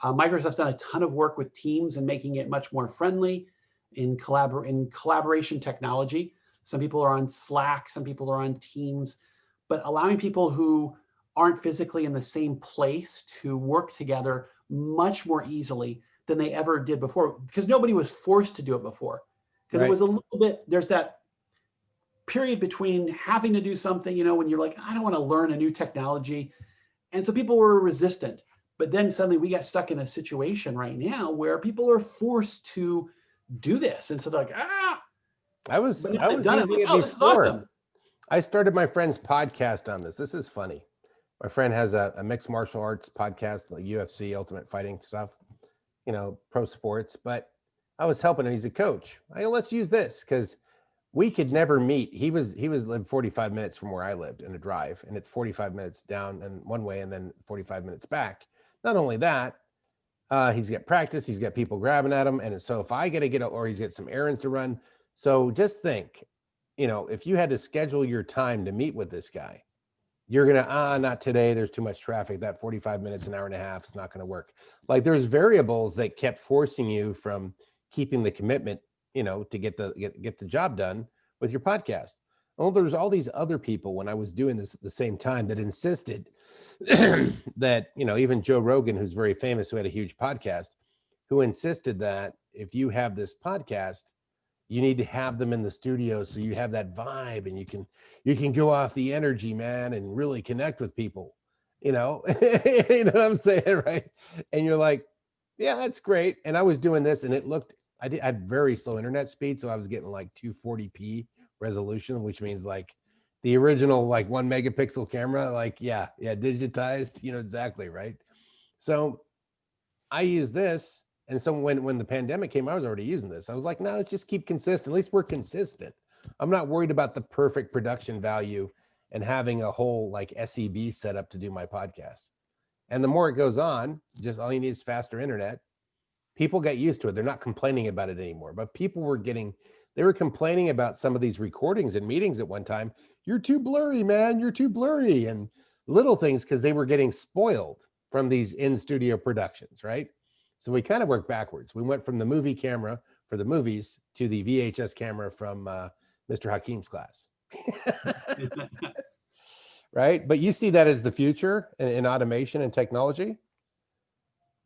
Microsoft's done a ton of work with Teams and making it much more friendly in collaboration technology. Some people are on Slack, some people are on Teams, but allowing people who aren't physically in the same place to work together much more easily than they ever did before, because nobody was forced to do it before. Because it was a little bit, there's that period between having to do something, when you're like, I don't want to learn a new technology. And so people were resistant. But then suddenly we got stuck in a situation right now where people are forced to do this. And so they're like, I was using it before. This is awesome. I started my friend's podcast on this. This is funny. My friend has a mixed martial arts podcast, like UFC, Ultimate Fighting stuff, pro sports. But I was helping him. He's a coach. I go, let's use this because we could never meet. He lived 45 minutes from where I lived in a drive, and it's 45 minutes down and one way, and then 45 minutes back. Not only that, he's got practice. He's got people grabbing at him, and so if I or he's got some errands to run. So just think, if you had to schedule your time to meet with this guy, you're going to, not today. There's too much traffic. That 45 minutes, an hour and a half is not going to work. Like there's variables that kept forcing you from keeping the commitment, to get the job done with your podcast. Well, there's all these other people when I was doing this at the same time that insisted that, even Joe Rogan, who's very famous, who had a huge podcast, who insisted that if you have this podcast, you need to have them in the studio so you have that vibe and you can go off the energy, man, and really connect with people. You know what I'm saying, right? And you're like, yeah, that's great. And I was doing this, and I had very slow internet speed, so I was getting like 240p resolution, which means like the original like 1 megapixel camera, like yeah, digitized, exactly, right? So I use this. And so when the pandemic came, I was already using this. I was like, no, let's just keep consistent. At least we're consistent. I'm not worried about the perfect production value and having a whole like SEB set up to do my podcast. And the more it goes on, just all you need is faster internet. People get used to it. They're not complaining about it anymore. But people they were complaining about some of these recordings and meetings at one time. You're too blurry, man. You're too blurry. And little things because they were getting spoiled from these in-studio productions, right? So we kind of worked backwards. We went from the movie camera for the movies to the VHS camera from Mr. Hakim's class. Right? But you see that as the future in automation and technology,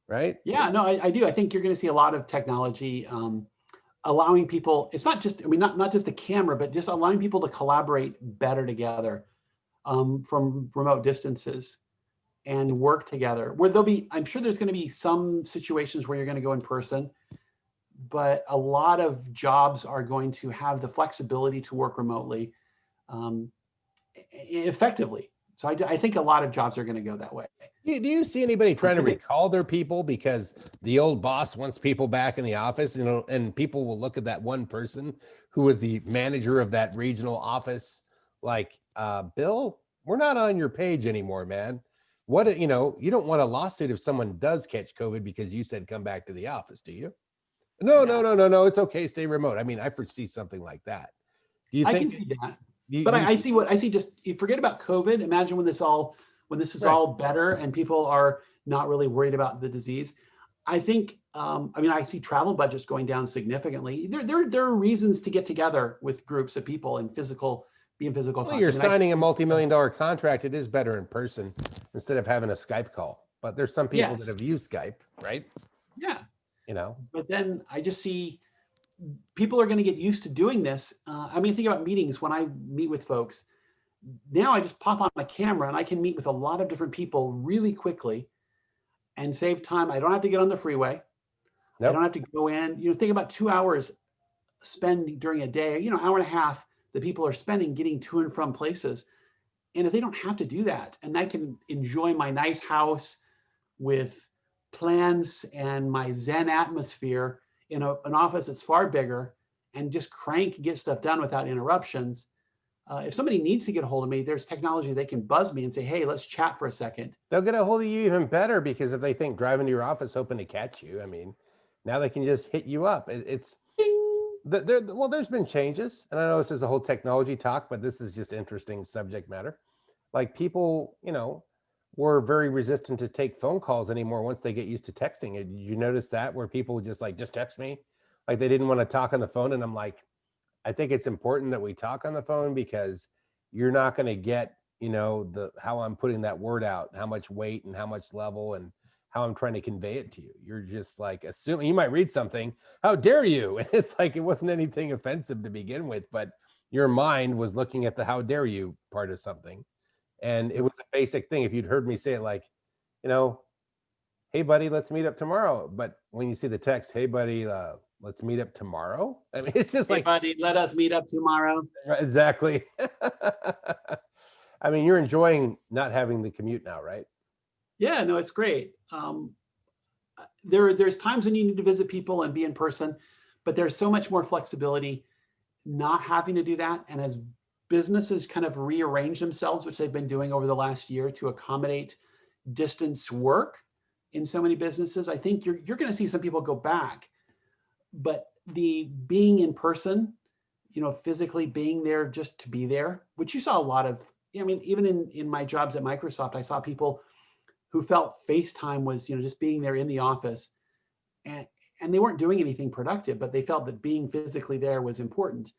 right? Yeah, no, I do. I think you're going to see a lot of technology allowing people, it's not just, not just the camera, but just allowing people to collaborate better together from remote distances and work together, where I'm sure there's going to be some situations where you're going to go in person, but a lot of jobs are going to have the flexibility to work remotely. effectively. So I think a lot of jobs are going to go that way. Do you see anybody trying to recall their people because the old boss wants people back in the office, and people will look at that one person who was the manager of that regional office like, Bill, we're not on your page anymore, man. What, you don't want a lawsuit if someone does catch COVID because you said come back to the office, do you? No, Yeah. no. It's okay. Stay remote. I mean, I foresee something like that. Do you I think? can see that. You, But you, I see. Just you forget about COVID. Imagine when this is Right. all better and people are not really worried about the disease. I think. I mean, I see travel budgets going down significantly. There are reasons to get together with groups of people and be in physical Well, contact. you're I mean, signing a multi-million-dollar contract. It is better in person instead of having a Skype call. But there's some people that Yes. have used Skype, right? Yeah. You know, But then I just see people are going to get used to doing this. I mean, think about meetings. When I meet with folks, now I just pop on my camera and I can meet with a lot of different people really quickly and save time. I don't have to get on the freeway. I nope. don't have to go in. Think about 2 hours spent during a day, hour and a half that people are spending getting to and from places. And if they don't have to do that, and I can enjoy my nice house with plans and my Zen atmosphere in an office that's far bigger and just crank and get stuff done without interruptions. If somebody needs to get a hold of me, there's technology they can buzz me and say, hey, let's chat for a second. They'll get a hold of you even better because if they think driving to your office hoping to catch you, I mean, now they can just hit you up. It's well, there's been changes, and I know this is a whole technology talk, but this is just interesting subject matter. Like people, were very resistant to take phone calls anymore once they get used to texting. Did you notice that where people just text me? Like they didn't want to talk on the phone. And I'm like, I think it's important that we talk on the phone because you're not going to get, how I'm putting that word out, how much weight and how much level and how I'm trying to convey it to you. You're just like assuming you might read something, how dare you? And it's like, it wasn't anything offensive to begin with, but your mind was looking at the how dare you part of something. And it was a basic thing. If you'd heard me say it like, hey buddy, let's meet up tomorrow. But when you see the text, hey buddy, let's meet up tomorrow. I mean, it's just Hey, like, buddy, let us meet up tomorrow. exactly. I mean, you're enjoying not having the commute now, right? Yeah, no, it's great. There's times when you need to visit people and be in person, but there's so much more flexibility not having to do that. And as businesses kind of rearrange themselves, which they've been doing over the last year to accommodate distance work in so many businesses, I think you're going to see some people go back. But the being in person, physically being there just to be there, which you saw a lot of. I mean, even in my jobs at Microsoft, I saw people who felt FaceTime was, just being there in the office, and they weren't doing anything productive, but they felt that being physically there was important.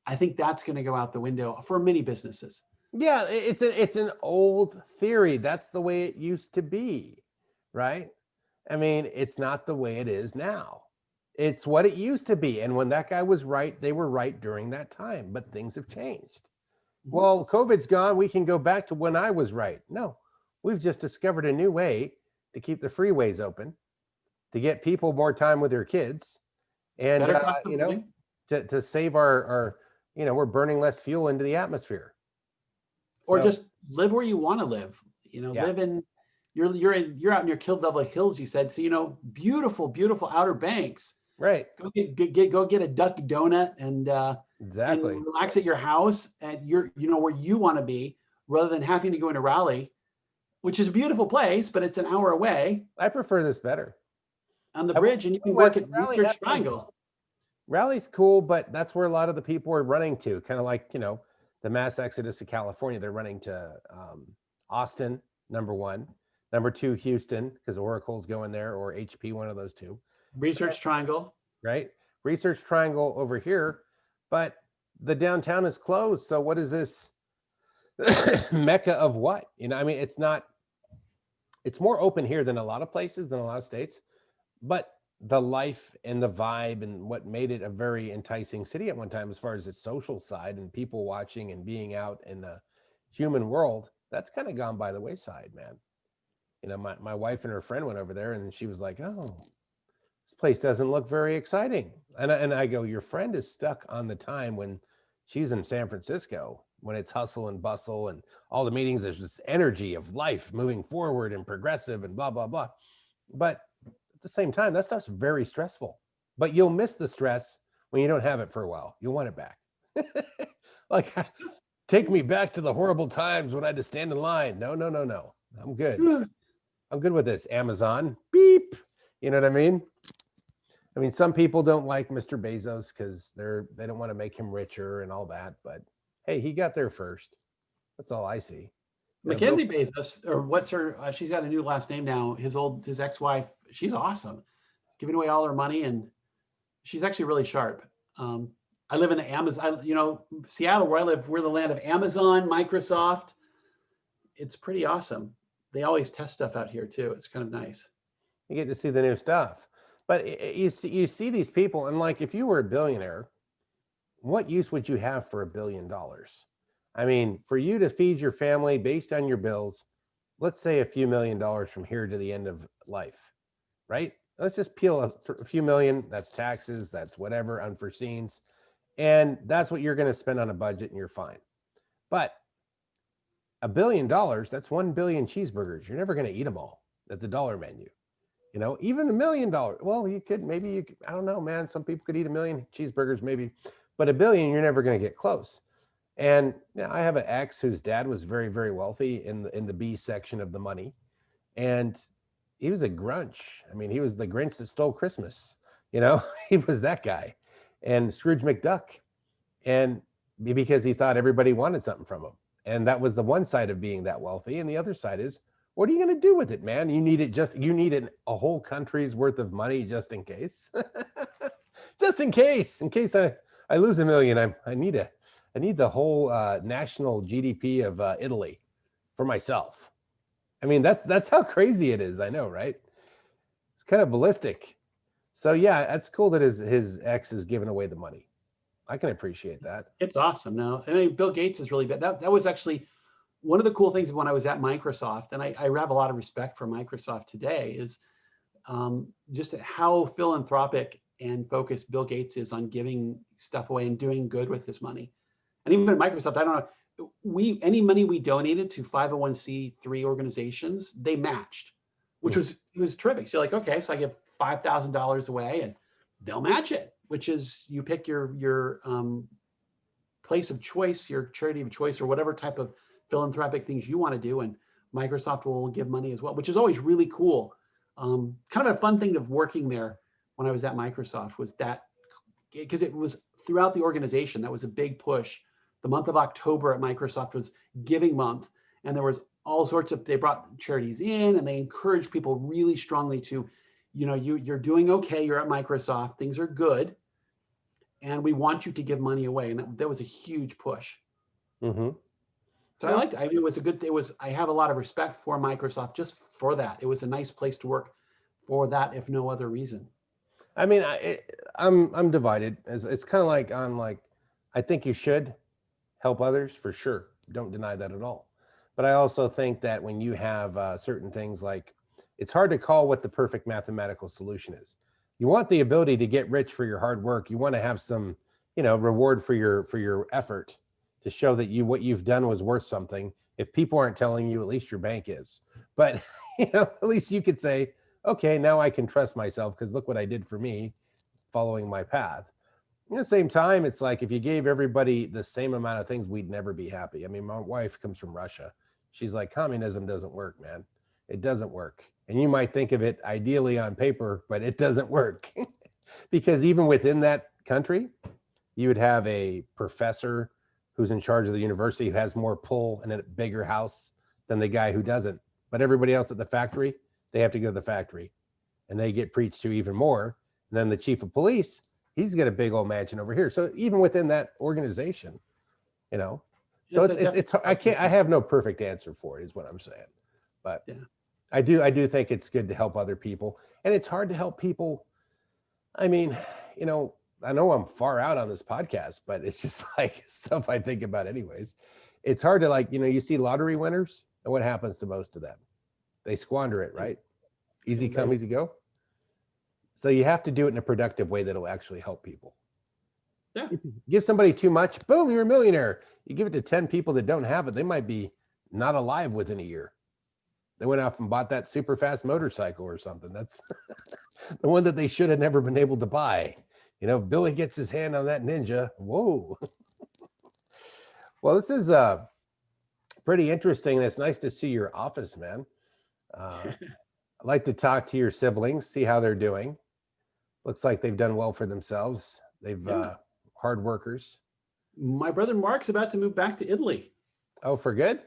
I think that's going to go out the window for many businesses. Yeah, it's an old theory. That's the way it used to be, right? I mean, it's not the way it is now. It's what it used to be. And when that guy was right, they were right during that time, but things have changed. Well, COVID's gone. We can go back to when I was right. No, we've just discovered a new way to keep the freeways open, to get people more time with their kids, and Better cost of living. to save our we're burning less fuel into the atmosphere. Or So, just live where you want to live. Yeah. Live in you're out in your Kildover Hills, you said. So beautiful, beautiful Outer Banks. right. Go get a duck donut and Exactly. and relax at your house at where you want to be, rather than having to go into Raleigh, which is a beautiful place, but it's an hour away I prefer this better. on the I bridge, and you can went work at to Raleigh, Research had fun. Triangle. Raleigh's cool, but that's where a lot of the people are running to, kind of like, the mass exodus to California. They're running to Austin, number one. Number two, Houston, because Oracle's going there, or HP, one of those two. Research Triangle. Right? Research Triangle over here, but the downtown is closed. So what is this mecca of what? I mean, it's more open here than a lot of places, than a lot of states, but the life and the vibe and what made it a very enticing city at one time, as far as its social side and people watching and being out in the human world, that's kind of gone by the wayside, man. My wife and her friend went over there and she was like, oh, this place doesn't look very exciting. And I go, your friend is stuck on the time when she's in San Francisco when it's hustle and bustle and all the meetings, there's this energy of life moving forward and progressive and blah, blah, blah. But at the same time, that stuff's very stressful. But you'll miss the stress when you don't have it for a while. You'll want it back. Like, take me back to the horrible times when I had to stand in line. No. I'm good. I'm good with this. Amazon, beep. You know what I mean? I mean, some people don't like Mr. Bezos because they don't want to make him richer and all that. But hey, he got there first. That's all I see. Mackenzie Bezos, or what's her? She's got a new last name now. His ex-wife. She's awesome, giving away all her money, and she's actually really sharp. I live in the Amazon. Seattle, where I live, we're the land of Amazon, Microsoft. It's pretty awesome. They always test stuff out here too. It's kind of nice. You get to see the new stuff. But you see these people, and like, if you were a billionaire, what use would you have for $1 billion? I mean, for you to feed your family based on your bills, let's say a few $1 million from here to the end of life, right? Let's just peel a few million. That's taxes, that's whatever, unforeseens. And that's what you're going to spend on a budget, and you're fine. But $1 billion, that's 1 billion cheeseburgers. You're never going to eat them all at the dollar menu. Even $1 million. Well, you could, I don't know, man. Some people could eat 1 million cheeseburgers, maybe, but $1 billion, you're never going to get close. And I have an ex whose dad was very, very wealthy in the B section of the money. And he was a Grinch. I mean, he was the Grinch that stole Christmas. He was that guy. And Scrooge McDuck. And because he thought everybody wanted something from him. And that was the one side of being that wealthy. And the other side is, what are you going to do with it, man? You need a whole country's worth of money just in case. Just in case I lose $1 million, I need the whole national GDP of Italy for myself. I mean, that's how crazy it is. I know, right? It's kind of ballistic. So yeah, that's cool that his ex is giving away the money. I can appreciate that. It's awesome. Now, I mean, Bill Gates is really bad. That was actually one of the cool things when I was at Microsoft, and I have a lot of respect for Microsoft today, is just how philanthropic and focused Bill Gates is on giving stuff away and doing good with his money. And even at Microsoft, I don't know, any money we donated to 501c3 organizations, they matched, which was terrific. So you're like, okay, so I give $5,000 away and they'll match it, which is, you pick your place of choice, your charity of choice, or whatever type of philanthropic things you want to do, and Microsoft will give money as well, which is always really cool. Kind of a fun thing of working there when I was at Microsoft was that, because it was throughout the organization, that was a big push. The month of October at Microsoft was Giving Month, and there was all sorts of, they brought charities in, and they encouraged people really strongly to, you're doing okay, you're at Microsoft, things are good, and we want you to give money away. And that was a huge push. Mm-hmm. So I liked it. I mean, I have a lot of respect for Microsoft just for that. It was a nice place to work for that, if no other reason. I mean, I'm divided. It's kind of like I think you should help others for sure. Don't deny that at all. But I also think that when you have certain things, like, it's hard to call what the perfect mathematical solution is. You want the ability to get rich for your hard work. You want to have some, reward for your effort, to show that what you've done was worth something. If people aren't telling you, at least your bank is. But at least you could say, okay, now I can trust myself because look what I did for me, following my path. At the same time, it's like, if you gave everybody the same amount of things, we'd never be happy. I mean, my wife comes from Russia. She's like, communism doesn't work, man. It doesn't work. And you might think of it ideally on paper, but it doesn't work. Because even within that country, you would have a professor who's in charge of the university who has more pull in a bigger house than the guy who doesn't. But everybody else at the factory, they have to go to the factory, and they get preached to even more. And then the chief of police, he's got a big old mansion over here. So even within that organization, so it's I have no perfect answer for it, is what I'm saying. But yeah, I do think it's good to help other people, and it's hard to help people. I mean, I know I'm far out on this podcast, but it's just like stuff I think about anyways. It's hard to, like, you see lottery winners, and what happens to most of them? They squander it, right? Easy come, easy go. So you have to do it in a productive way that'll actually help people. Yeah. Give somebody too much, boom, you're a millionaire. You give it to 10 people that don't have it, they might be not alive within a year. They went out and bought that super fast motorcycle or something. That's the one that they should have never been able to buy. You know, if Billy gets his hand on that Ninja, whoa. Well, this is pretty interesting. It's nice to see your office, man. I'd like to talk to your siblings, see how they're doing. Looks like they've done well for themselves. They've hard workers. My brother Mark's about to move back to Italy. Oh, for good?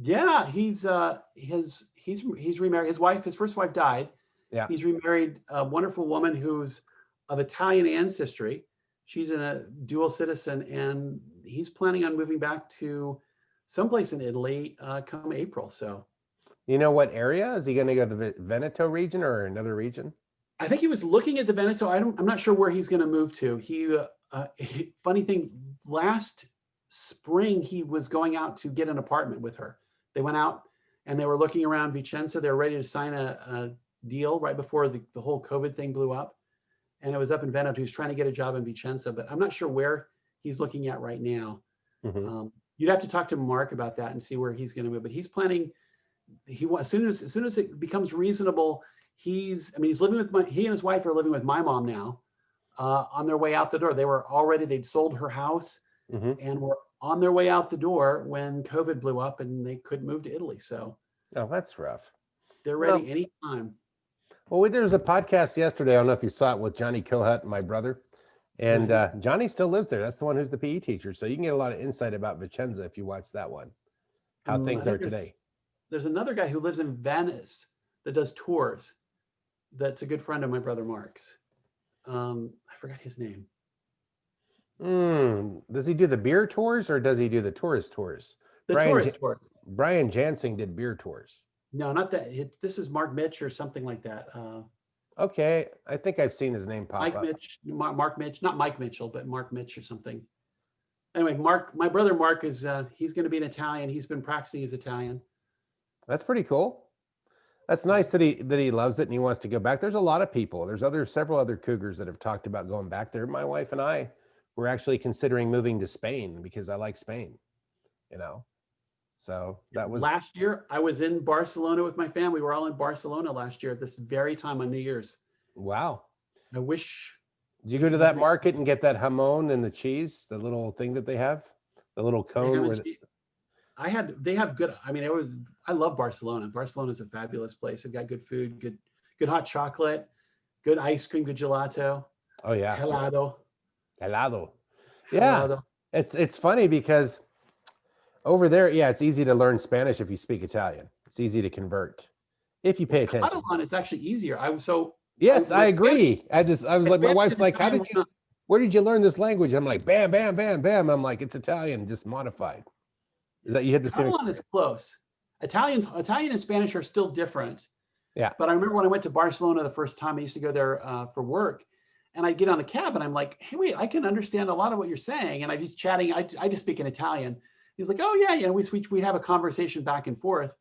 Yeah, he's remarried. His first wife died. Yeah. He's remarried a wonderful woman who's of Italian ancestry. She's a dual citizen, and he's planning on moving back to someplace in Italy come April. So, you know what area? Is he going to go to the Veneto region or another region? I think he was looking at the Veneto. I'm not sure where he's going to move to. Funny thing, last spring he was going out to get an apartment with her. They went out and they were looking around Vicenza. They were ready to sign a deal right before the whole COVID thing blew up. And it was up in Veneto. He was trying to get a job in Vicenza, but I'm not sure where he's looking at right now. Mm-hmm. You'd have to talk to Mark about that and see where he's going to move. But he's planning. As soon as it becomes reasonable, he's living with he and his wife are living with my mom now. On their way out the door, they'd sold her house and were on their way out the door when COVID blew up and they couldn't move to Italy. So, oh, that's rough. They're ready anytime. Well, there was a podcast yesterday. I don't know if you saw it with Johnny Kilhut and my brother. And Johnny still lives there. That's the one who's the PE teacher. So you can get a lot of insight about Vicenza if you watch that one, how things are today. There's another guy who lives in Venice that does tours. That's a good friend of my brother Mark's. I forgot his name. Does he do the beer tours or does he do the tourist tours? Tourist tours. Brian Jansing did beer tours. No, not that. This is Mark Mitch or something like that. Okay, I think I've seen his name pop up. Mark Mitch, not Mike Mitchell, but Mark Mitch or something. Anyway, my brother Mark is he's going to be an Italian. He's been practicing his Italian. That's pretty cool. That's nice that he loves it and he wants to go back. There's a lot of people. There's several other Cougars that have talked about going back there. My wife and I were actually considering moving to Spain because I like Spain, you know. So that was last year. I was in Barcelona with my family. We were all in Barcelona last year at this very time on New Year's. Wow. I wish. Did you go to that market and get that jamon and the cheese, the little thing that they have, the little cone? They have good. I love Barcelona. Barcelona's a fabulous place. They've got good food, good hot chocolate, good ice cream, good gelato. Oh yeah. Helado. Yeah. Helado. It's funny because over there, yeah, it's easy to learn Spanish if you speak Italian. It's easy to convert if you pay attention. Catalan, it's actually easier. Yes, I agree. I was like, my wife's like, where did you learn this language? I'm like, bam, bam, bam, bam. I'm like, it's Italian, just modified. Is that you had the same? Catalan is close. Italian and Spanish are still different. Yeah. But I remember when I went to Barcelona the first time, I used to go there for work, and I'd get on the cab and I'm like, hey, wait, I can understand a lot of what you're saying. And I just chatting. I just speak in Italian. He's like, oh yeah, we'd have a conversation back and forth.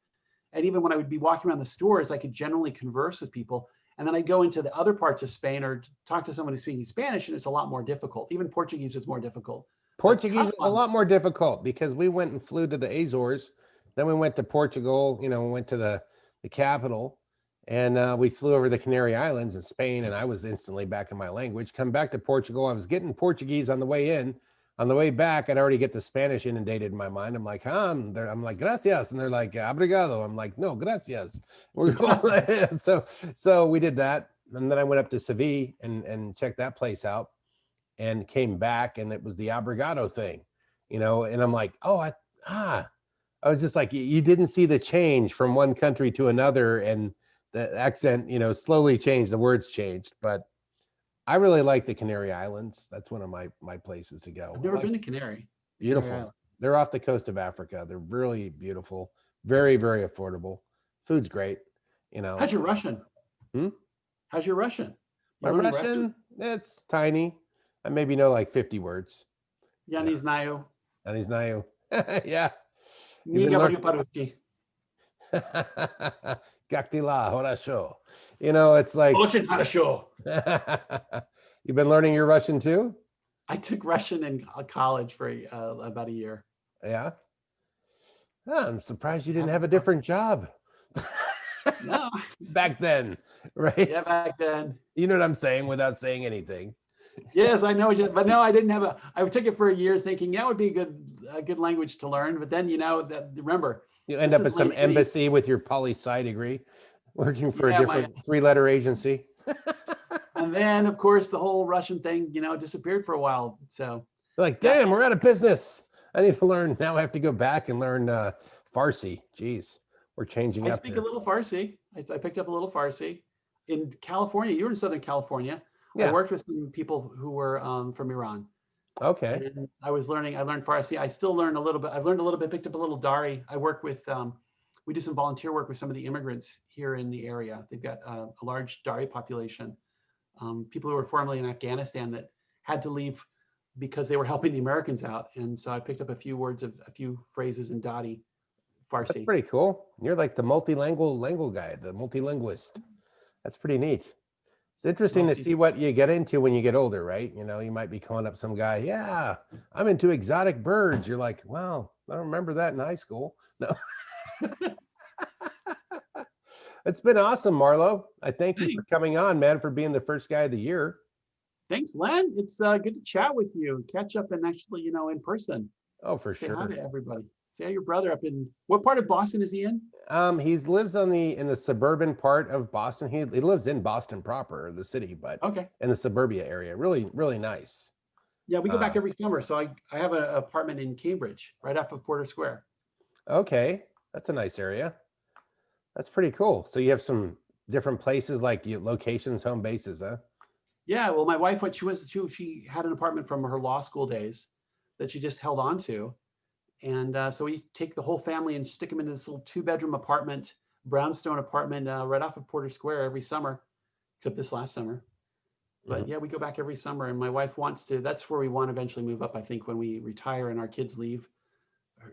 And even when I would be walking around the stores, I could generally converse with people. And then I'd go into the other parts of Spain or talk to someone who's speaking Spanish, and it's a lot more difficult. Even Portuguese is more difficult. Portuguese is a lot more difficult because we went and flew to the Azores. Then we went to Portugal, we went to the capital, and we flew over the Canary Islands in Spain, and I was instantly back in my language. Come back to Portugal, I was getting Portuguese on the way in. On the way back, I'd already get the Spanish inundated in my mind. I'm like, I'm like, gracias. And they're like, obrigado. I'm like, no, gracias. So we did that. And then I went up to Seville and checked that place out and came back. And it was the obrigado thing, and I'm like, I was just like, you didn't see the change from one country to another. And the accent, slowly changed. The words changed. But I really like the Canary Islands. That's one of my places to go. I've never been to Canary. Beautiful. They're off the coast of Africa. They're really beautiful. Very, very affordable. Food's great. How's your Russian? How's your Russian? My Russian, it's tiny. I maybe know like 50 words. Я не знаю. Я не знаю. Yeah. Не говорю по-русски. Как дела? Хорошо. It's like. Очень хорошо. You've been learning your Russian too? I took Russian in college for about a year. Yeah. Oh, I'm surprised you didn't Happy have a to talk. different job No, back then, right? yeah, back then. You know what I'm saying without saying anything. Yes, I know, but no, I didn't have a. I took it for a year, thinking that would be a good language to learn. But then, that remember, You end this up is at some late 80s. embassy with your poli-sci degree, working for a Yeah, my, different three-letter agency. and then of course the whole Russian thing, disappeared for a while. So You're like, yeah, damn, we're out of business. I need to learn. Now I have to go back and learn Farsi. Jeez, we're changing I up speak a here. little Farsi. I picked up a little Farsi in California. You were in Southern California. I Yeah. worked with some people who were from Iran, Okay. and I learned Farsi. I still learn a little bit. I've learned a little bit, picked up a little Dari. I work with, we do some volunteer work with some of the immigrants here in the area. They've got a large Dari population, people who were formerly in Afghanistan that had to leave because they were helping the Americans out. And so I picked up a few phrases in Dari That's Farsi. pretty cool. You're like the multilingual guy, the multilinguist. That's pretty neat. It's interesting to see what you get into when you get older, right? You might be calling up some guy, yeah, I'm into exotic birds. You're like, wow, I don't remember that in high school. No. It's been awesome, Marlowe. I thank you for coming on, man, for being the first guy of the year. Thanks, Len. It's good to chat with you, catch up, and actually, in person. Oh, for Say hi sure. to everybody. Say hi to your brother up in what part of Boston is he in? He lives in the suburban part of Boston. He lives in Boston proper, the city, but Okay. in the suburbia area. Really, really nice. Yeah, we go back every summer. So I have an apartment in Cambridge, right off of Porter Square. Okay, that's a nice area. That's pretty cool. So you have some different places, like locations, home bases, huh? Yeah, well, my wife, she had an apartment from her law school days that she just held on to. And so we take the whole family and stick them into this little 2-bedroom apartment, brownstone apartment, right off of Porter Square every summer, except this last summer. But yeah, we go back every summer, and my wife that's where we want to eventually move up, I think, when we retire and our kids leave.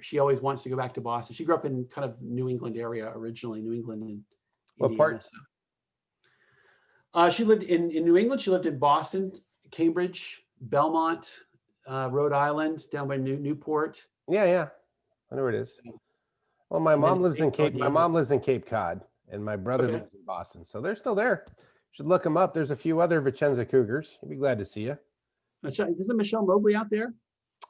She always wants to go back to Boston. She grew up in kind of New England area originally, New England and What Indiana. part? So. She lived in New England. She lived in Boston, Cambridge, Belmont, Rhode Island, down by Newport. Yeah. I know where it is. Well, my mom lives in Cape Cod, and my brother lives in Boston. So they're still there. Should look them up. There's a few other Vicenza Cougars. I'd be glad to see you. Isn't Michelle Mobley out there?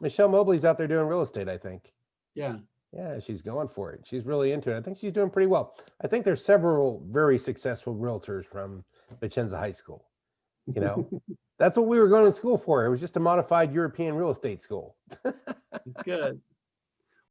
Michelle Mobley's out there doing real estate, I think. Yeah. Yeah, she's going for it. She's really into it. I think she's doing pretty well. I think there's several very successful realtors from Vicenza High School. That's what we were going to school for. It was just a modified European real estate school. It's good.